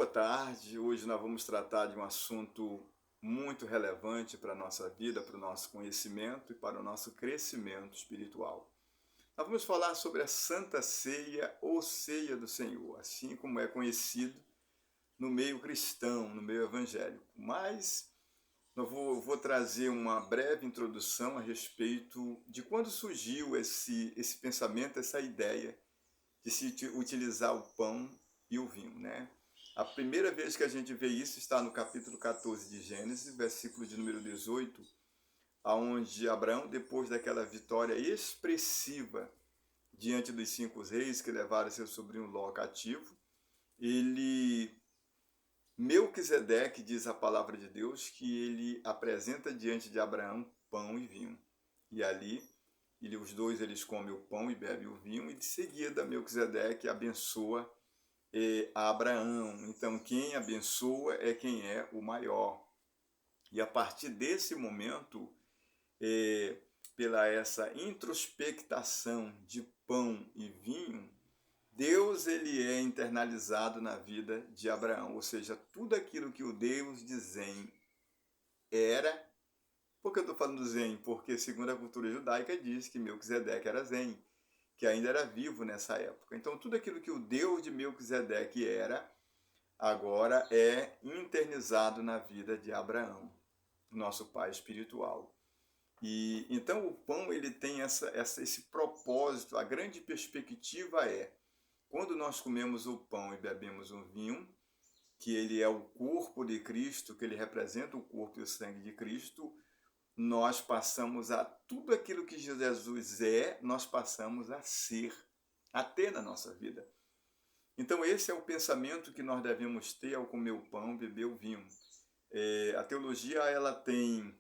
boa tarde. Hoje nós vamos tratar de um assunto muito relevante para a nossa vida, para o nosso conhecimento e para o nosso crescimento espiritual. Nós vamos falar sobre a Santa Ceia ou Ceia do Senhor, assim como é conhecido no meio cristão, no meio evangélico. Mas eu vou trazer uma breve introdução a respeito de quando surgiu esse pensamento, essa ideia de se utilizar o pão e o vinho, né? A primeira vez que a gente vê isso está no capítulo 14 de Gênesis, versículo de número 18, aonde Abraão, depois daquela vitória expressiva diante dos 5 reis que levaram seu sobrinho Ló cativo, ele, Melquisedeque, diz a palavra de Deus, que ele apresenta diante de Abraão pão e vinho. E ali, os dois eles comem o pão e bebem o vinho, e de seguida Melquisedeque abençoa a Abraão. Então, quem abençoa é quem é o maior. E a partir desse momento, pela essa introspectação de pão e vinho, Deus ele é internalizado na vida de Abraão. Ou seja, tudo aquilo que o Deus de Zen era. Por que eu estou falando Zen? Porque, segundo a cultura judaica, diz que Melquisedeque era Zen, que ainda era vivo nessa época. Então, tudo aquilo que o Deus de Melquisedeque era, agora é internizado na vida de Abraão, nosso pai espiritual. E então o pão ele tem esse propósito, a grande perspectiva é, quando nós comemos o pão e bebemos o vinho, que ele é o corpo de Cristo, que ele representa o corpo e o sangue de Cristo, nós passamos a tudo aquilo que Jesus é, nós passamos a ser, a ter na nossa vida. Então esse é o pensamento que nós devemos ter ao comer o pão e beber o vinho. A teologia ela tem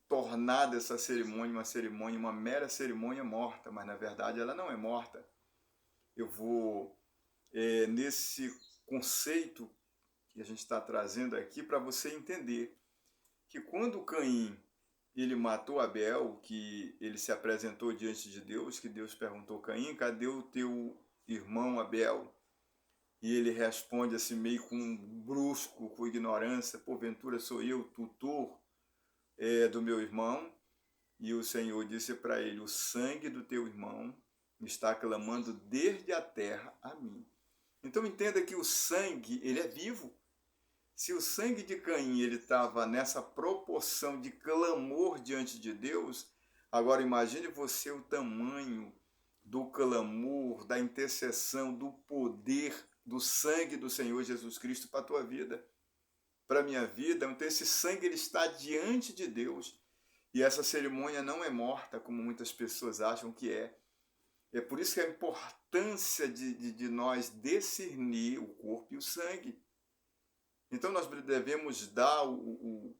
tornado essa cerimônia, uma mera cerimônia morta, mas na verdade ela não é morta. Eu vou nesse conceito que a gente está trazendo aqui para você entender que quando Caim ele matou Abel, que ele se apresentou diante de Deus, que Deus perguntou: Caim, cadê o teu irmão Abel? E ele responde assim meio com brusco, com ignorância: porventura sou eu tutor do meu irmão? E o Senhor disse para ele: o sangue do teu irmão está clamando desde a terra a mim. Então entenda que o sangue ele é vivo. Se o sangue de Caim ele estava nessa proporção de clamor diante de Deus, agora imagine você o tamanho do clamor, da intercessão, do poder do sangue do Senhor Jesus Cristo para a tua vida, para a minha vida. Então esse sangue ele está diante de Deus e essa cerimônia não é morta, como muitas pessoas acham que é. É por isso que a importância de nós discernir o corpo e o sangue. Então nós devemos dar o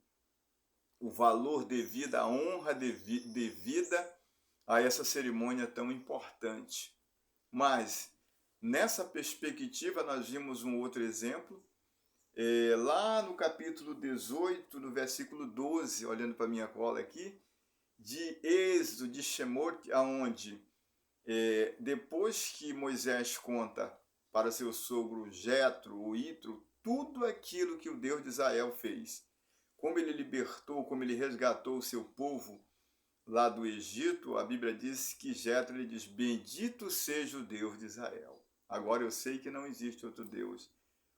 valor devido, a honra devida a essa cerimônia tão importante. Mas, nessa perspectiva, nós vimos um outro exemplo, lá no capítulo 18, no versículo 12, olhando para a minha cola aqui, de Êxodo, de Shemot, aonde, depois que Moisés conta para seu sogro Jetro, o Itro, tudo aquilo que o Deus de Israel fez, como ele libertou, como ele resgatou o seu povo lá do Egito, a Bíblia diz que Jetro ele diz: bendito seja o Deus de Israel. Agora eu sei que não existe outro Deus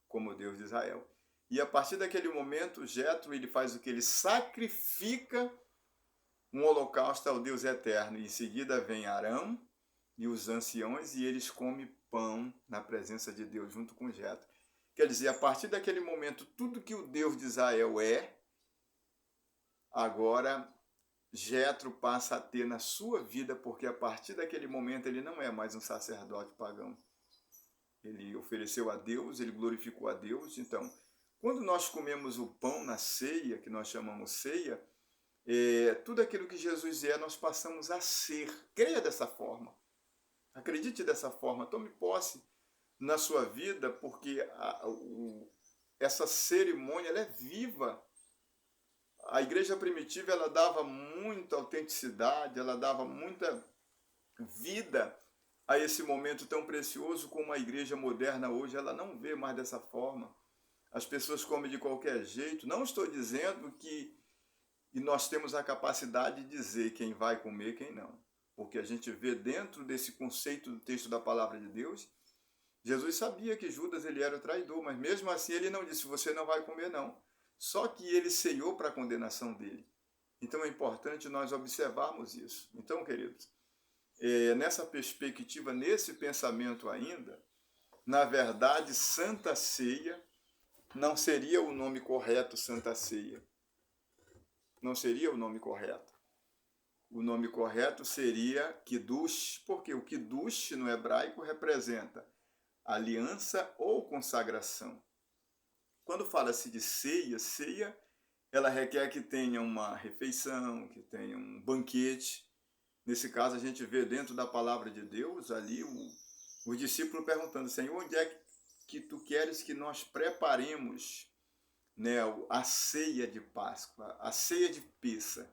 como o Deus de Israel. E a partir daquele momento, Jetro ele faz o que? Ele sacrifica um holocausto ao Deus eterno. E em seguida vem Arão e os anciões e eles comem pão na presença de Deus junto com Jetro. Quer dizer, a partir daquele momento, tudo que o Deus de Israel é, agora Jetro passa a ter na sua vida, porque a partir daquele momento ele não é mais um sacerdote pagão. Ele ofereceu a Deus, ele glorificou a Deus. Então, quando nós comemos o pão na ceia, que nós chamamos ceia, tudo aquilo que Jesus é, nós passamos a ser. Creia dessa forma. Acredite dessa forma. Tome posse na sua vida, porque essa cerimônia ela é viva. A igreja primitiva ela dava muita autenticidade, ela dava muita vida a esse momento tão precioso como a igreja moderna hoje, ela não vê mais dessa forma. As pessoas comem de qualquer jeito. Não estou dizendo que nós temos a capacidade de dizer quem vai comer e quem não. Porque a gente vê dentro desse conceito do texto da palavra de Deus, Jesus sabia que Judas ele era o traidor, mas mesmo assim ele não disse, você não vai comer não. Só que ele ceiou para a condenação dele. Então é importante nós observarmos isso. Então, queridos, nessa perspectiva, nesse pensamento ainda, na verdade, Santa Ceia não seria o nome correto, Santa Ceia. Não seria o nome correto. O nome correto seria Kiddush, porque o Kiddush no hebraico representa aliança ou consagração. Quando fala-se de ceia, ceia, ela requer que tenha uma refeição, que tenha um banquete. Nesse caso, a gente vê dentro da palavra de Deus, ali, os discípulos perguntando, Senhor, onde é que tu queres que nós preparemos, né, a ceia de Páscoa, a ceia de Pêssar?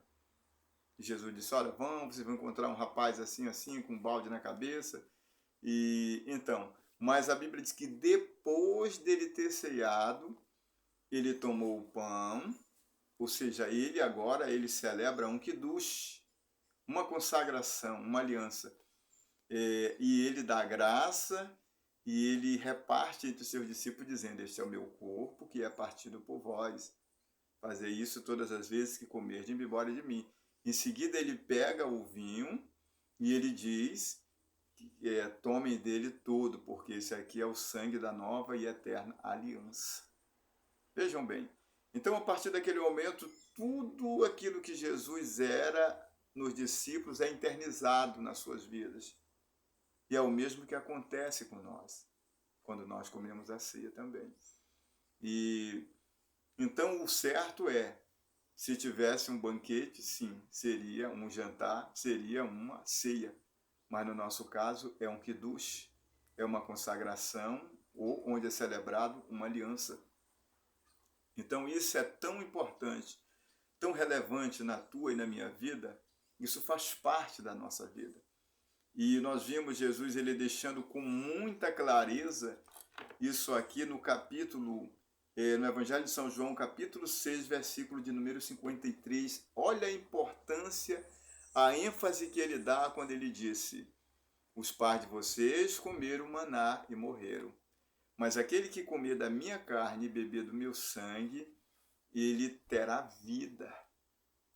E Jesus disse, olha, vocês vão encontrar um rapaz assim, assim, com um balde na cabeça. E então, mas a Bíblia diz que depois dele ter ceado, ele tomou o pão, ou seja, ele celebra um kiddush, uma consagração, uma aliança. E ele dá graça e ele reparte entre os seus discípulos, dizendo, este é o meu corpo, que é partido por vós. Fazer isso todas as vezes que comerdes em memória de mim. Em seguida, ele pega o vinho e ele diz, tomem dele todo, porque esse aqui é o sangue da nova e eterna aliança. Vejam bem. Então, a partir daquele momento, tudo aquilo que Jesus era nos discípulos é internizado nas suas vidas. E é o mesmo que acontece com nós, quando nós comemos a ceia também. E então, o certo é, se tivesse um banquete, sim, seria um jantar, seria uma ceia. Mas no nosso caso é um kiddush, é uma consagração, ou onde é celebrado uma aliança. Então isso é tão importante, tão relevante na tua e na minha vida, isso faz parte da nossa vida. E nós vimos Jesus ele deixando com muita clareza isso aqui no capítulo, no Evangelho de São João, capítulo 6, versículo de número 53. Olha a importância, a ênfase que ele dá quando ele disse, os pais de vocês comeram maná e morreram. Mas aquele que comer da minha carne e beber do meu sangue, ele terá vida.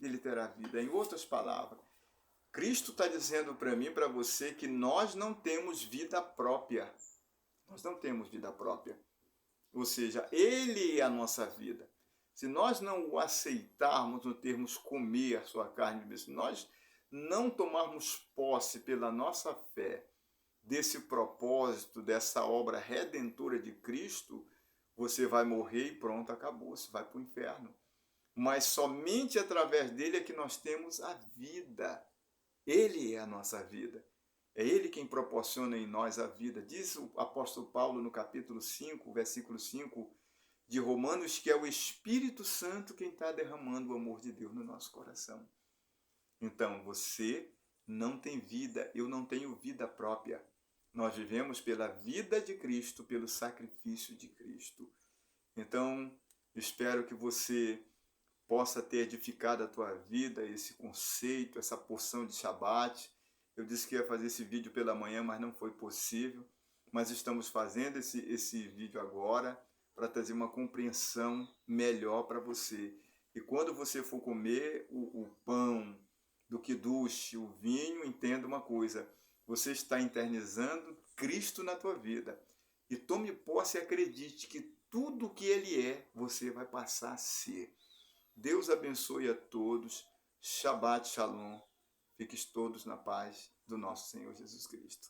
Ele terá vida. Em outras palavras, Cristo está dizendo para mim e para você que nós não temos vida própria. Nós não temos vida própria. Ou seja, Ele é a nossa vida. Se nós não o aceitarmos no termos comer a sua carne, se nós não tomarmos posse pela nossa fé desse propósito, dessa obra redentora de Cristo, você vai morrer e pronto, acabou, você vai para o inferno. Mas somente através dele é que nós temos a vida. Ele é a nossa vida. É ele quem proporciona em nós a vida. Diz o apóstolo Paulo no capítulo 5, versículo 5 de Romanos, que é o Espírito Santo quem está derramando o amor de Deus no nosso coração. Então, você não tem vida, eu não tenho vida própria. Nós vivemos pela vida de Cristo, pelo sacrifício de Cristo. Então, espero que você possa ter edificado a tua vida, esse conceito, essa porção de Shabat. Eu disse que ia fazer esse vídeo pela manhã, mas não foi possível. Mas estamos fazendo esse vídeo agora para trazer uma compreensão melhor para você. E quando você for comer o pão do Kiddush, o vinho, entenda uma coisa. Você está internizando Cristo na tua vida. E tome posse e acredite que tudo que Ele é, você vai passar a ser. Deus abençoe a todos. Shabbat Shalom. Fiquem todos na paz do nosso Senhor Jesus Cristo.